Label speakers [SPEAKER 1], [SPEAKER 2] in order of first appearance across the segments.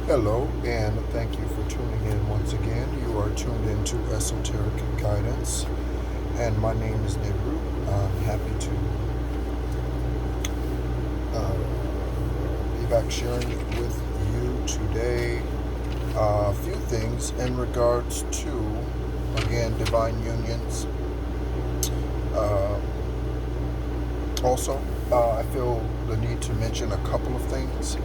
[SPEAKER 1] Hello, and thank you for tuning in once again. You are tuned into Esoteric Guidance, and my name is Nehru. I'm happy to be back sharing with you today a few things in regards to, again, divine unions. Also, I feel the need to mention a couple of things.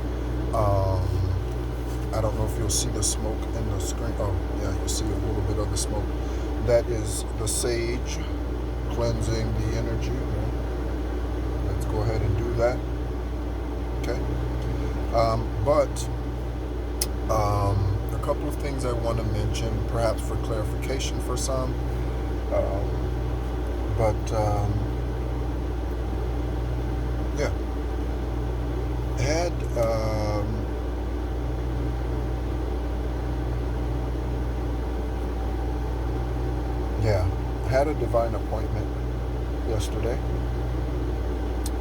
[SPEAKER 1] I don't know if you'll see the smoke in the screen. Oh, yeah, you see a little bit of the smoke. That is the sage cleansing the energy. Let's go ahead and do that. Okay. But a couple of things I want to mention, perhaps for clarification for some. Yeah. Had had a divine appointment yesterday,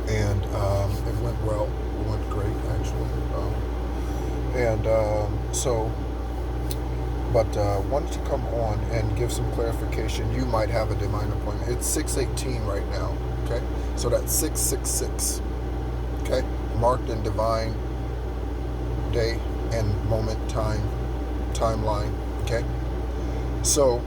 [SPEAKER 1] and it went well. It went great, actually. Wanted to come on and give some clarification. You might have a divine appointment. It's 6:18 right now. Okay, so that's 666. Okay, marked in divine day and moment, timeline. Okay, so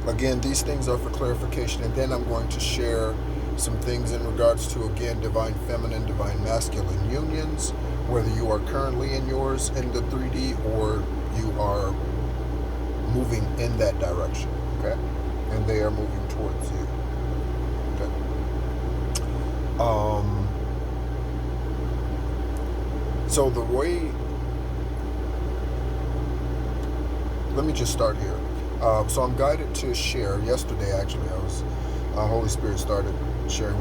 [SPEAKER 1] again, these things are for clarification, and then I'm going to share some things in regards to, again, divine feminine, divine masculine unions, whether you are currently in yours in the 3D or you are moving in that direction, okay? And they are moving towards you, okay? So the way, let me just start here. So I'm guided to share. Yesterday, actually, Holy Spirit started sharing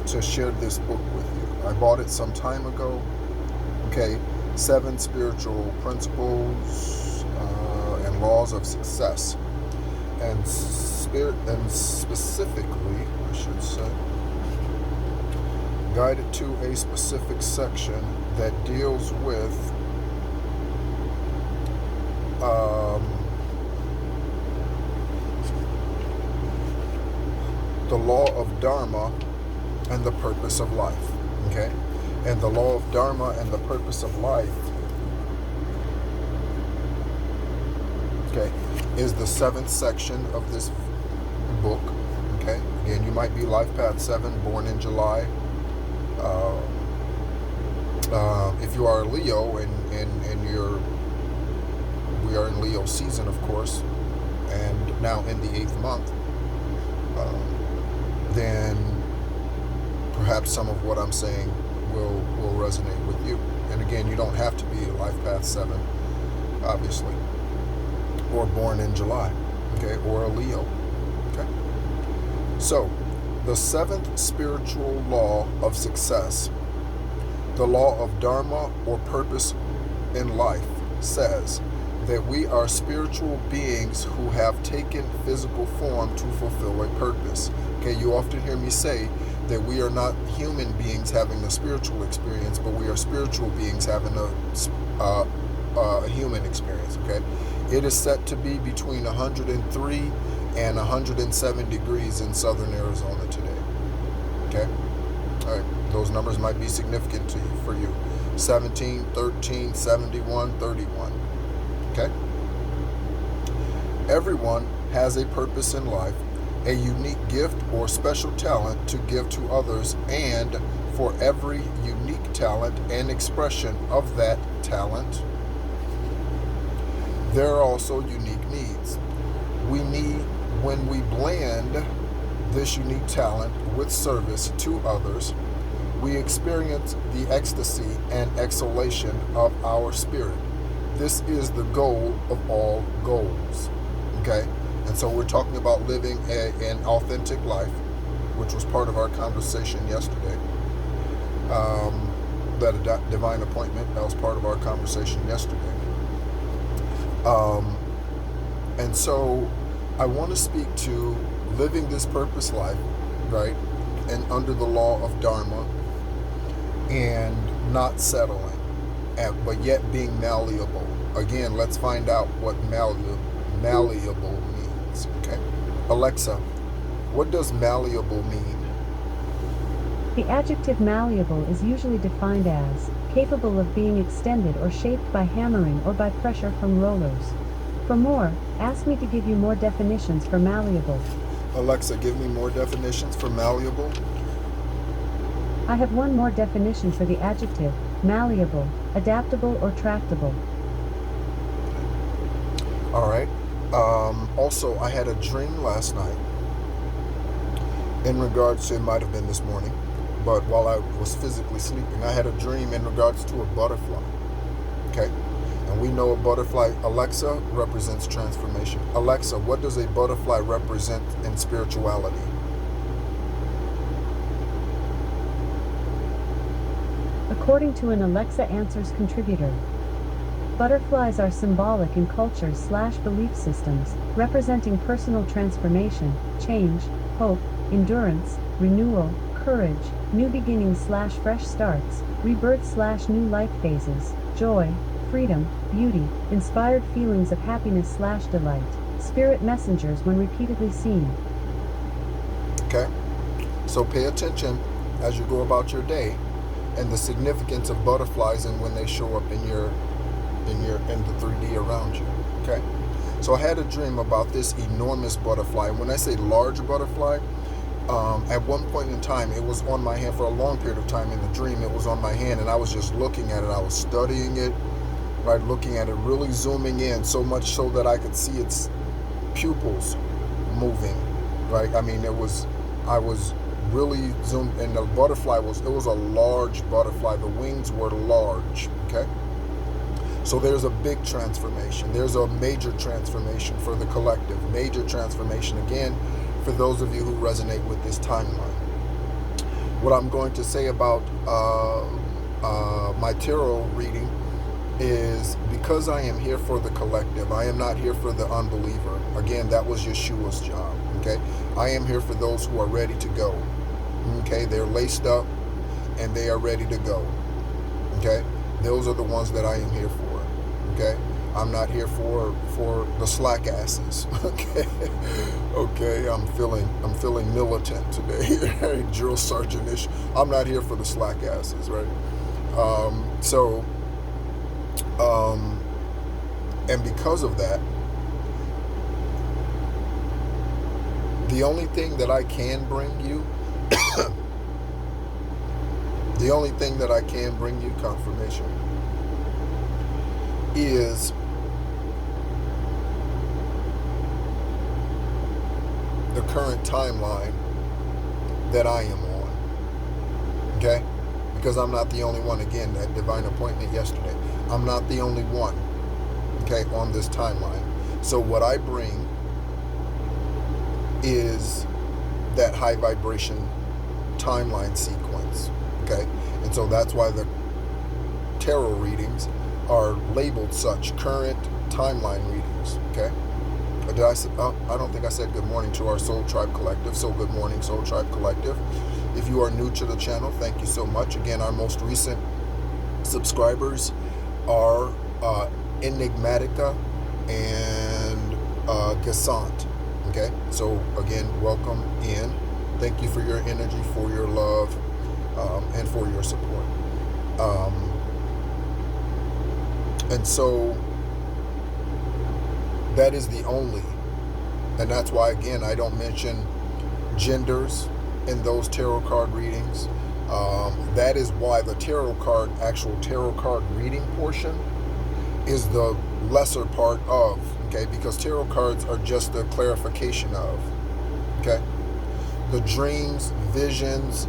[SPEAKER 1] to share this book with you. I bought it some time ago. Okay, 7 Spiritual Principles and Laws of Success, and specifically, I should say, guided to a specific section that deals with the law of Dharma and the purpose of life. Okay? And the law of Dharma and the purpose of life, okay, is the 7th section of this book. Okay? Again, you might be Life Path 7, born in July. If you are a Leo and we are in Leo season, of course, and now in the 8th month, then perhaps some of what I'm saying will resonate with you. And again, you don't have to be a Life Path 7, obviously, or born in July, okay, or a Leo, okay? So, the 7th spiritual law of success, the law of Dharma or purpose in life, says that we are spiritual beings who have taken physical form to fulfill a purpose. Okay, you often hear me say that we are not human beings having a spiritual experience, but we are spiritual beings having a human experience. Okay, it is set to be between 103 and 107 degrees in southern Arizona today. Okay, all right, those numbers might be significant to you, for you. 17, 13, 71, 31. Okay? Everyone has a purpose in life, a unique gift or special talent to give to others, and for every unique talent and expression of that talent, there are also unique needs. When we blend this unique talent with service to others, we experience the ecstasy and exhalation of our spirit. This is the goal of all goals, okay? And so we're talking about living an authentic life, which was part of our conversation yesterday. That divine appointment, that was part of our conversation yesterday. And so I want to speak to living this purpose life, right? And under the law of Dharma, and not settling. but yet being malleable. Again, let's find out what malleable means. Okay, Alexa, what does malleable mean?
[SPEAKER 2] The adjective malleable is usually defined as capable of being extended or shaped by hammering or by pressure from rollers. For more, ask me to give you more definitions for malleable.
[SPEAKER 1] Alexa, give me more definitions for malleable.
[SPEAKER 2] I have one more definition for the adjective malleable: adaptable or tractable.
[SPEAKER 1] All right. Also, I had a dream last night in regards to, it might have been this morning, but while I was physically sleeping, I had a dream in regards to a butterfly. Okay. And we know a butterfly, Alexa, represents transformation. Alexa, what does a butterfly represent in spirituality?
[SPEAKER 2] According to an Alexa Answers contributor, butterflies are symbolic in cultures/belief systems, representing personal transformation, change, hope, endurance, renewal, courage, new beginnings/fresh starts, rebirth/new life phases, joy, freedom, beauty, inspired feelings of happiness/delight, spirit messengers when repeatedly seen.
[SPEAKER 1] Okay, so pay attention as you go about your day and the significance of butterflies and when they show up in the 3D around you. Okay, so I had a dream about this enormous butterfly. When I say large butterfly, at one point in time, it was on my hand for a long period of time. In the dream, it was on my hand, and I was just looking at it. I was studying it, right, looking at it, really zooming in, so much so that I could see its pupils moving, right? I mean, I was really zoomed, and the butterfly it was a large butterfly. The wings were large, okay? So there's a big transformation. There's a major transformation for the collective. Major transformation, again, for those of you who resonate with this timeline. What I'm going to say about my tarot reading is, because I am here for the collective, I am not here for the unbeliever. Again, that was Yeshua's job, okay? I am here for those who are ready to go, okay? They're laced up and they are ready to go, okay? Those are the ones that I am here for, okay? I'm not here for the slack asses, okay? Okay, I'm feeling militant today, drill sergeant-ish. I'm not here for the slack asses, right? And because of that, the only thing that I can bring you, the only thing that I can bring you confirmation is the current timeline that I am on, okay? Because I'm not the only one. Again, that divine appointment yesterday, I'm not the only one, okay, on this timeline. So what I bring is that high vibration timeline sequence, okay? And so that's why the tarot readings are labeled such, current timeline readings, okay? I don't think I said good morning to our Soul Tribe Collective. So good morning, Soul Tribe Collective. If you are new to the channel, thank you so much. Again, our most recent subscribers are Enigmatica and Gasant. Okay, so again, welcome in. Thank you for your energy, for your love, and for your support. And so that is the only, and that's why, again, I don't mention genders in those tarot card readings. That is why the actual tarot card reading portion is the lesser part of, okay, because tarot cards are just a clarification of, okay, the dreams, visions,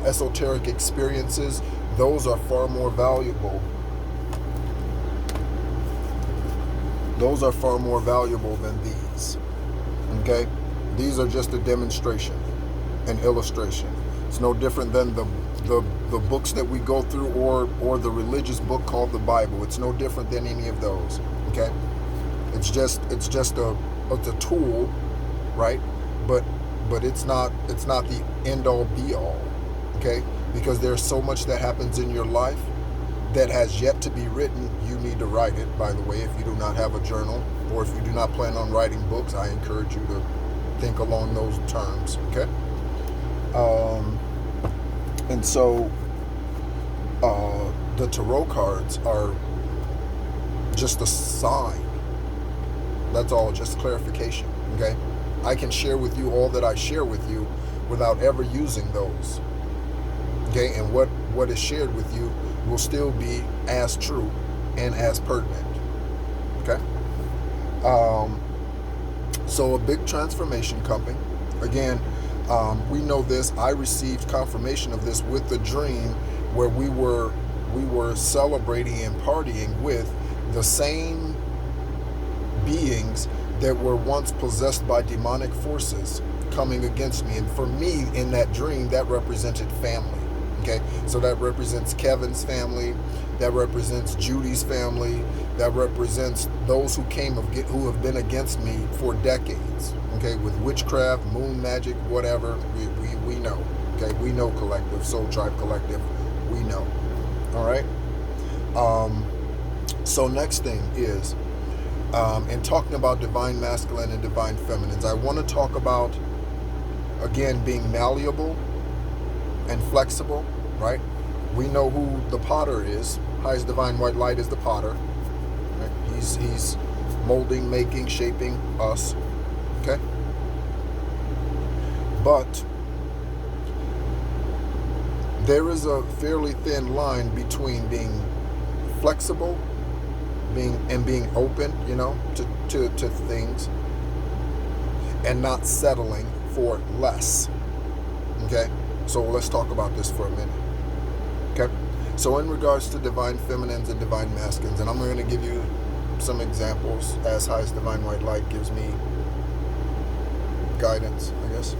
[SPEAKER 1] esoteric experiences. Those are far more valuable. Those are far more valuable than these, okay? These are just a demonstration, an illustration. It's no different than the books that we go through, or the religious book called the Bible. It's no different than any of those, okay? It's just a tool, right? But it's not the end all be all, okay? Because there's so much that happens in your life that has yet to be written. You need to write it, by the way. If you do not have a journal, or if you do not plan on writing books, I encourage you to think along those terms, okay? And so the tarot cards are just a sign. That's all, just clarification, okay? I can share with you all that I share with you without ever using those, okay? And what is shared with you will still be as true and as pertinent, okay? So a big transformation coming. Again, we know this. I received confirmation of this with the dream where we were celebrating and partying with the same beings that were once possessed by demonic forces coming against me. And for me, in that dream, that represented family. Okay, so that represents Kevin's family, that represents Judy's family, that represents those who who have been against me for decades. Okay, with witchcraft, moon magic, whatever, we know. Okay, we know collective, Soul Tribe Collective, we know. All right. So next thing is, in talking about divine masculine and divine feminines, I want to talk about, again, being malleable and flexible, right? We know who the potter is. Highest divine white light is the potter. Right? He's molding, making, shaping us. Okay? But there is a fairly thin line between being flexible, being open, to things, and not settling for less. Okay? So let's talk about this for a minute. Okay? So in regards to divine feminines and divine masculines, and I'm going to give you some examples as highest divine white light gives me guidance, I guess.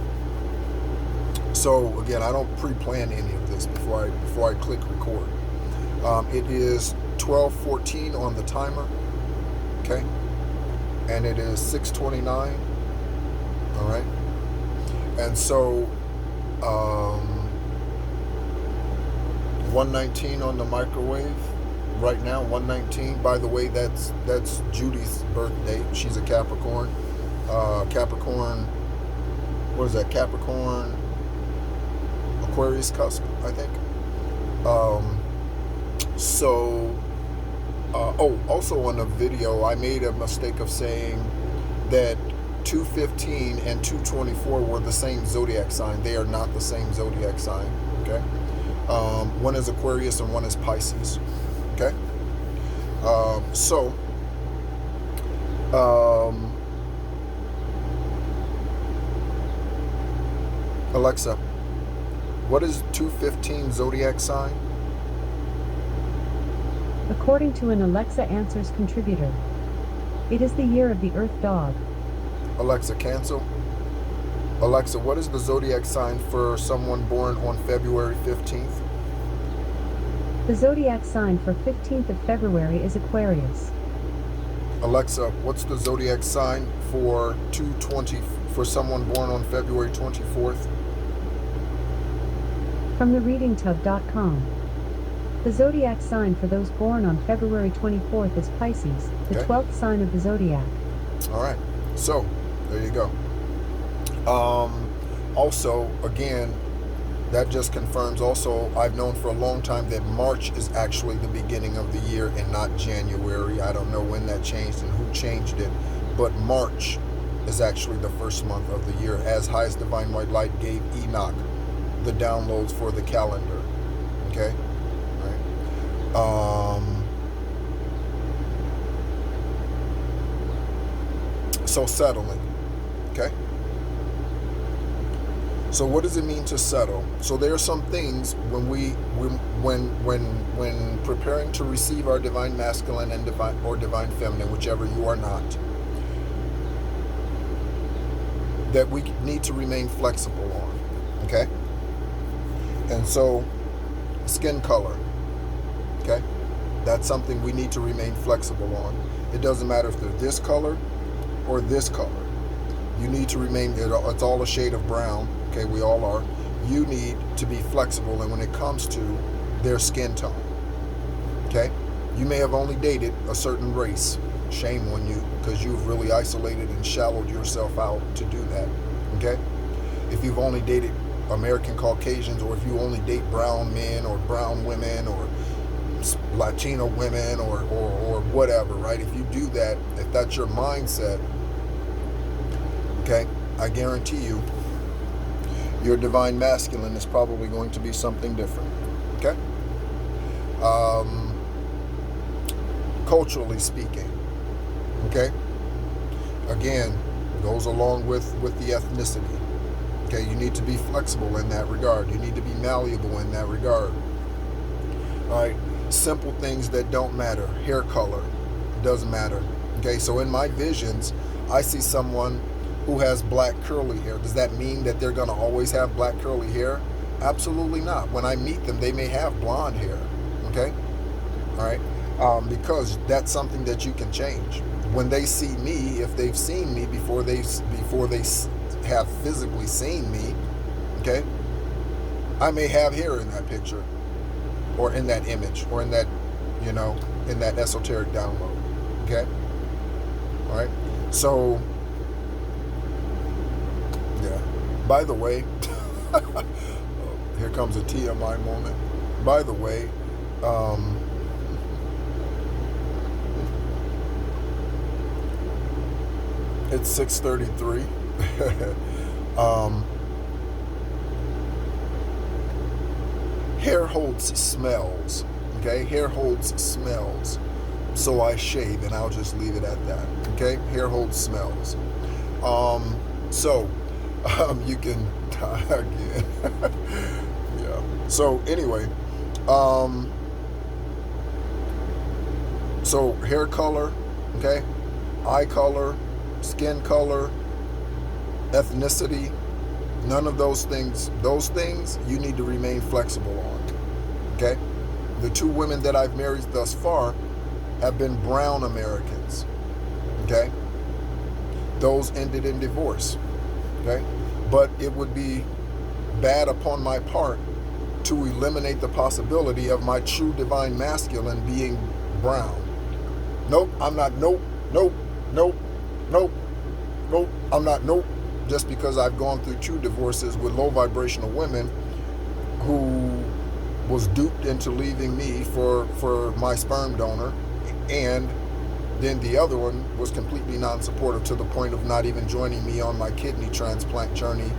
[SPEAKER 1] So again, I don't pre-plan any of this before I click record. It is 12:14 on the timer. Okay? And it is 6:29. All right? And so 1:19 on the microwave right now. 1:19. By the way, that's Judy's birthday. She's a Capricorn. Capricorn. What is that? Capricorn, Aquarius cusp, I think. Also on the video, I made a mistake of saying that 215 and 224 were the same zodiac sign. They are not the same zodiac sign. Okay. One is Aquarius and one is Pisces. Okay. Alexa, what is 215 zodiac sign?
[SPEAKER 2] According to an Alexa Answers contributor, it is the year of the Earth Dog.
[SPEAKER 1] Alexa, cancel. Alexa, what is the zodiac sign for someone born on February 15th?
[SPEAKER 2] The zodiac sign for 15th of February is Aquarius.
[SPEAKER 1] Alexa, what's the zodiac sign for someone born on February 24th?
[SPEAKER 2] From thereadingtub.com. The zodiac sign for those born on February 24th is Pisces, the 12th sign of the zodiac.
[SPEAKER 1] All right. So, there you go. Also, again, that just confirms also, I've known for a long time that March is actually the beginning of the year and not January. I don't know when that changed and who changed it, but March is actually the first month of the year, as highest divine white light gave Enoch the downloads for the calendar. Okay? Right. So settling. Okay? So what does it mean to settle? So there are some things when preparing to receive our divine masculine and divine feminine, whichever you are not, that we need to remain flexible on. Okay? And so skin color. Okay? That's something we need to remain flexible on. It doesn't matter if they're this color or this color. You need to remain, it's all a shade of brown. Okay, we all are. You need to be flexible, and when it comes to their skin tone. Okay? You may have only dated a certain race. Shame on you, because you've really isolated and shallowed yourself out to do that. Okay? If you've only dated American Caucasians, or if you only date brown men or brown women or Latino women or whatever, right? If you do that, if that's your mindset, okay, I guarantee you, your divine masculine is probably going to be something different. Okay? Culturally speaking, okay? Again, goes along with the ethnicity. Okay, you need to be flexible in that regard. You need to be malleable in that regard. All right, simple things that don't matter. Hair color doesn't matter. Okay, so in my visions, I see someone who has black curly hair. Does that mean that they're going to always have black curly hair? Absolutely not. When I meet them, they may have blonde hair. Okay, all right, because that's something that you can change. When they see me, if they've seen me before they have physically seen me, okay, I may have hair in that picture, or in that image, or in that, in that esoteric download. Okay, all right. So, yeah. By the way, here comes a TMI moment. By the way, it's 6:33. Hair holds smells. Okay, hair holds smells. So I shave, and I'll just leave it at that. Okay, hair holds smells. You can die again. Yeah. So anyway, so hair color, okay, eye color, skin color, ethnicity, none of those things you need to remain flexible on. Okay? The 2 women that I've married thus far have been brown Americans. Okay? Those ended in divorce. Okay? But it would be bad upon my part to eliminate the possibility of my true divine masculine being brown. Nope, I'm not. Nope, I'm not. Nope. Just because I've gone through 2 divorces with low vibrational women who was duped into leaving me for my sperm donor, and then the other one was completely non-supportive to the point of not even joining me on my kidney transplant journey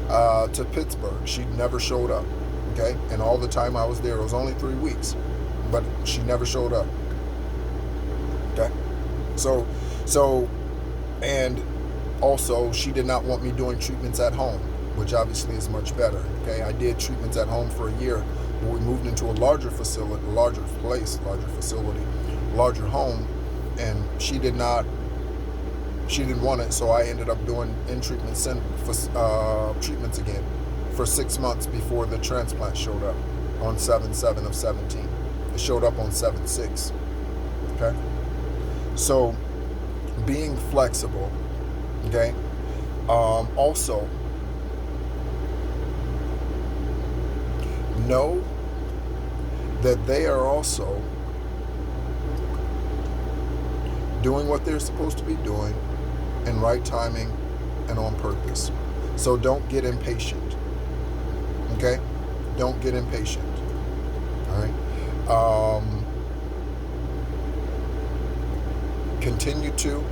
[SPEAKER 1] to Pittsburgh. She never showed up. Okay, and all the time I was there, it was only 3 weeks, but she never showed up. Okay, so and also, she did not want me doing treatments at home, which obviously is much better. Okay, I did treatments at home for a year, but we moved into a larger facility, larger home, and she didn't want it, so I ended up doing in-treatment treatments again for 6 months before the transplant showed up on 7/7 of 17. It showed up on 7/6. Okay, so being flexible. Okay. Also, know that they are also doing what they're supposed to be doing in right timing and on purpose. So don't get impatient. Okay? Don't get impatient. All right? Continue to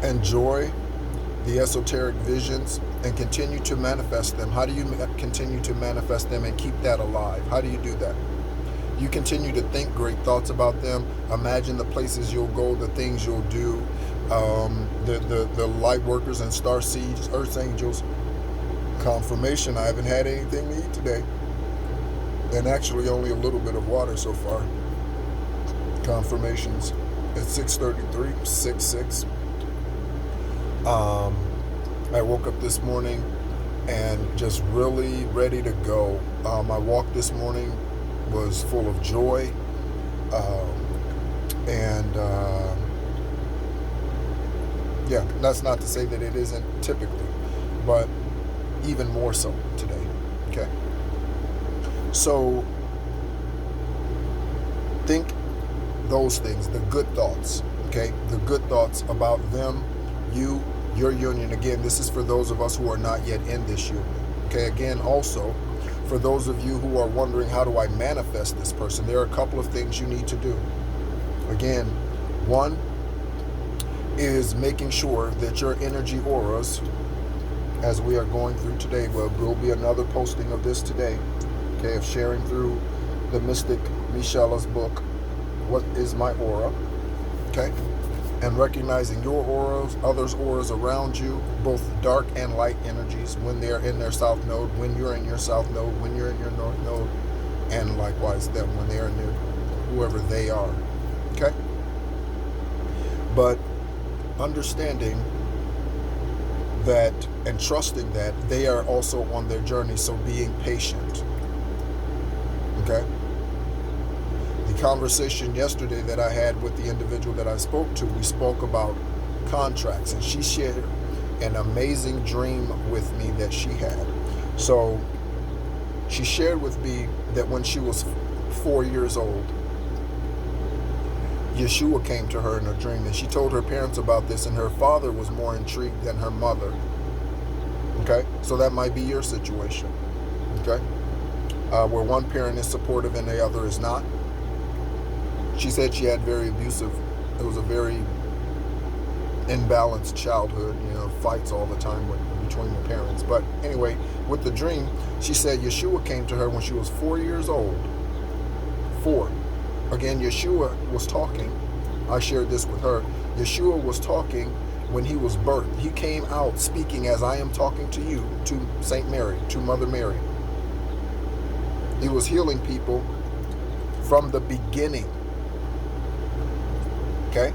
[SPEAKER 1] enjoy the esoteric visions and continue to manifest them. How do you continue to manifest them and keep that alive? How do you do that? You continue to think great thoughts about them. Imagine the places you'll go, the things you'll do, the light workers and star seeds, earth angels. Confirmation, I haven't had anything to eat today. And actually only a little bit of water so far. Confirmations at 6:33, 6:6. I woke up this morning and just really ready to go. My walk this morning was full of joy, yeah, that's not to say that it isn't typically, but even more so today. Okay, so Think those things, the good thoughts, okay? The good thoughts about them, you, your union. Again, this is for those of us who are not yet in this union. Okay, again, also, for those of you who are wondering, how do I manifest this person? There are a couple of things you need to do. Again, one is making sure that your energy auras, as we are going through today, well, there will be another posting of this today, okay, of sharing through the mystic Michela's book, What is My Aura? Okay, and recognizing your auras, others' auras around you, both dark and light energies, when they're in their south node, when you're in your south node, when you're in your north node, and likewise them when they're in their, whoever they are. Okay? But understanding that and trusting that they are also on their journey, so being patient. Okay? The conversation yesterday that I had with the individual that I spoke to, we spoke about contracts, and she shared an amazing dream with me that she had. So she shared with me that when she was 4 years old, Yeshua came to her in a dream, and she told her parents about this, and her father was more intrigued than her mother. Okay, so that might be your situation. Okay, where one parent is supportive and the other is not. She said she had very abusive, it was a very imbalanced childhood, fights all the time between the parents. But anyway, with the dream, she said Yeshua came to her when she was 4 years old. 4. Again, Yeshua was talking. I shared this with her. Yeshua was talking when he was birthed. He came out speaking as I am talking to you, to Saint Mary, to Mother Mary. He was healing people from the beginning. Okay?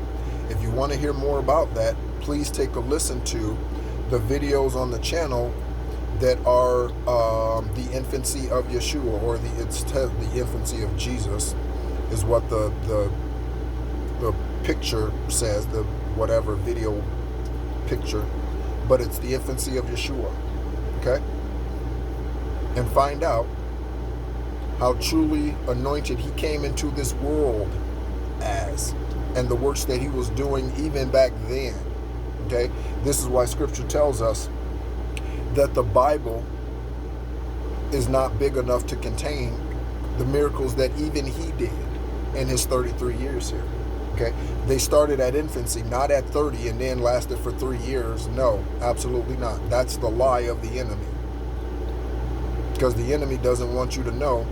[SPEAKER 1] If you want to hear more about that, please take a listen to the videos on the channel that are the infancy of Yeshua, or the infancy of Jesus, is what the picture says, the whatever video picture, but it's the infancy of Yeshua. Okay? And find out how truly anointed he came into this world as, and the works that he was doing even back then. Okay? This is why scripture tells us that the Bible is not big enough to contain the miracles that even he did in his 33 years here. Okay? They started at infancy, not at 30 and then lasted for 3 years. No, absolutely not. That's the lie of the enemy. Because the enemy doesn't want you to know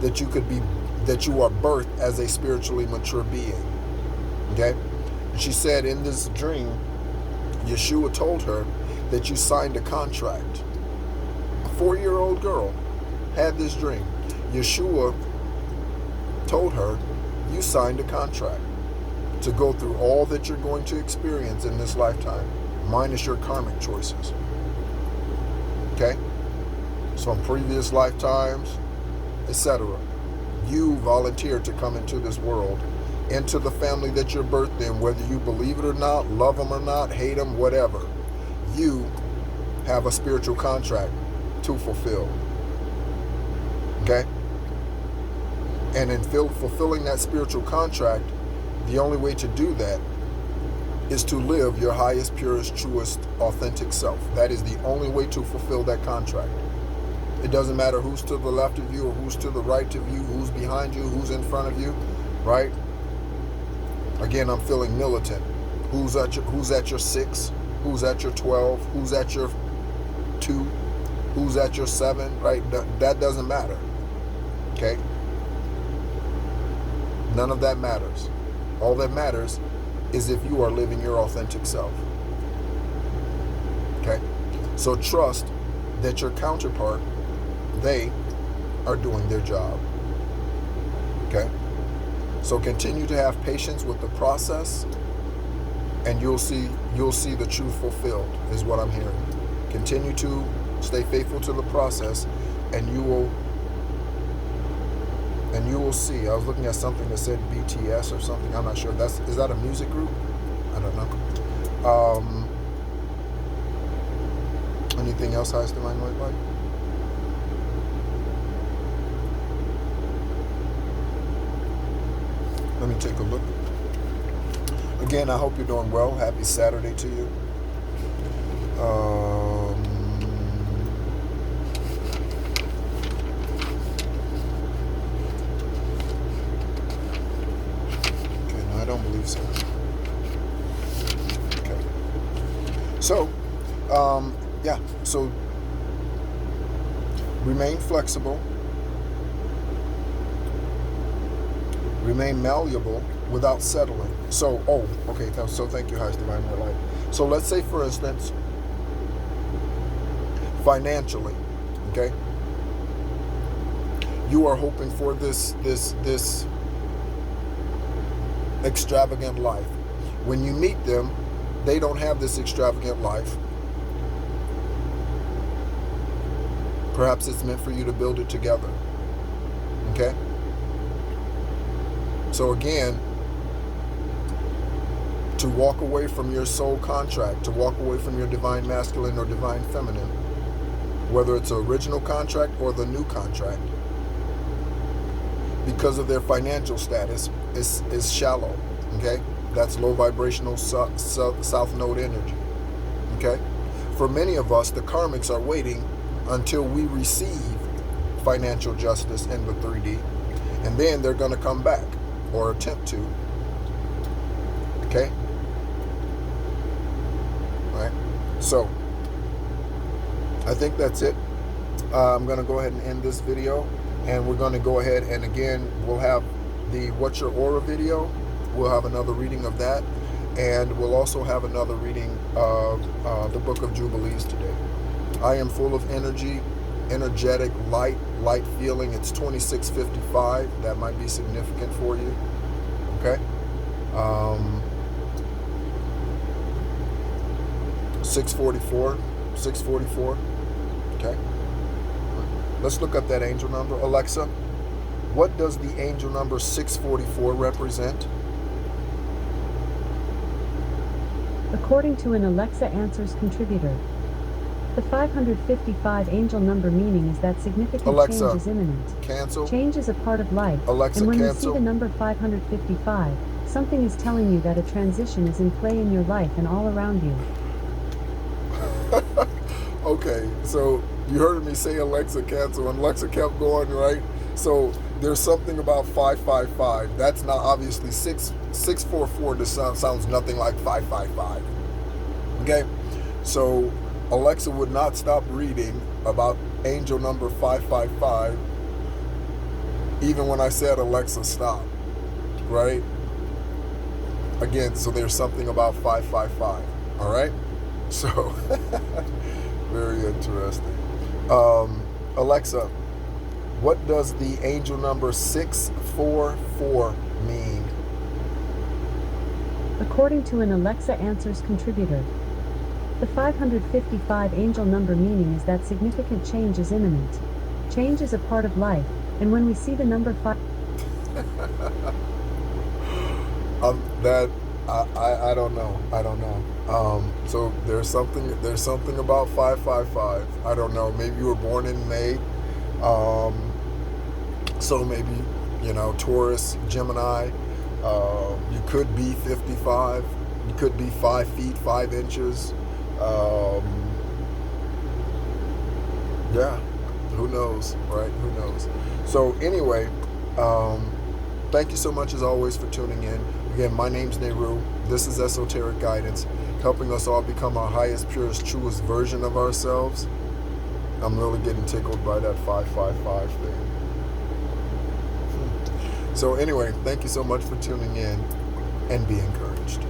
[SPEAKER 1] that you are birthed as a spiritually mature being. Okay? And she said in this dream, Yeshua told her that you signed a contract. A 4-year-old girl had this dream. Yeshua told her, you signed a contract to go through all that you're going to experience in this lifetime, minus your karmic choices. Okay? So in previous lifetimes, etc., you volunteered to come into this world, into the family that you're birthed in, whether you believe it or not, love them or not, hate them, whatever. You have a spiritual contract to fulfill. Okay? And in fulfilling that spiritual contract, the only way to do that is to live your highest, purest, truest, authentic self. That is the only way to fulfill that contract. It doesn't matter who's to the left of you or who's to the right of you, who's behind you, who's in front of you, right? Again, I'm feeling militant. Who's at your 6? Who's at your 12? Who's at your 2? Who's at your 7? Right? That doesn't matter. Okay? None of that matters. All that matters is if you are living your authentic self. Okay? So trust that your counterpart, they are doing their job. Okay? So continue to have patience with the process, and you'll see the truth fulfilled, is what I'm hearing. Continue to stay faithful to the process, and you will see. I was looking at something that said BTS or something. I'm not sure. Is that a music group? I don't know. Anything else, Highest Divine White Light? Let me take a look. Again, I hope you're doing well. Happy Saturday to you. Okay, no, I don't believe so. Okay. So, yeah, so remain flexible, remain malleable without settling. So, okay, so thank you, highest divine light. So let's say, for instance, financially, okay, you are hoping for this extravagant life. When you meet them, they don't have this extravagant life. Perhaps it's meant for you to build it together. Okay? So again, to walk away from your soul contract, to walk away from your divine masculine or divine feminine, whether it's an original contract or the new contract, because of their financial status, is shallow. Okay? That's low vibrational south node energy. Okay? For many of us, the karmics are waiting until we receive financial justice in the 3D, and then they're going to come back, or attempt to. Okay? Right? So, I think that's it. I'm going to go ahead and end this video, and we're going to go ahead and again, we'll have the What's Your Aura video. We'll have another reading of that, and we'll also have another reading of the Book of Jubilees today. I am full of energy, energetic, light feeling. It's 26:55. That might be significant for you. Okay? 644. Okay? Let's look up that angel number. Alexa, what does the angel number 644 represent?
[SPEAKER 2] According to an Alexa Answers contributor, the 555 angel number meaning is that significant
[SPEAKER 1] Alexa,
[SPEAKER 2] change is imminent.
[SPEAKER 1] Cancel.
[SPEAKER 2] Change is a part of life.
[SPEAKER 1] Alexa,
[SPEAKER 2] and when
[SPEAKER 1] cancel.
[SPEAKER 2] you see the number 555, something is telling you that a transition is in play in your life and all around you.
[SPEAKER 1] Okay, so you heard me say Alexa, cancel, and Alexa kept going, right? So there's something about 555. That's not obviously 644. This sounds nothing like 555. Okay, so Alexa would not stop reading about angel number 555 even when I said Alexa stop, right? Again, so there's something about 555. All right, so very interesting. Alexa, what does the angel number 644 mean?
[SPEAKER 2] According to an Alexa Answers contributor, the 555 angel number meaning is that significant change is imminent. Change is a part of life, and when we see the number 5...
[SPEAKER 1] I don't know. So there's something about 555. I don't know. Maybe you were born in May. So maybe, Taurus, Gemini. You could be 55. You could be 5 feet, 5 inches. Yeah, who knows, right? Who knows? So anyway, thank you so much as always for tuning in. Again, my name's Nehru. This is Esoteric Guidance, helping us all become our highest, purest, truest version of ourselves. I'm really getting tickled by that 555 thing. So anyway, thank you so much for tuning in, and be encouraged.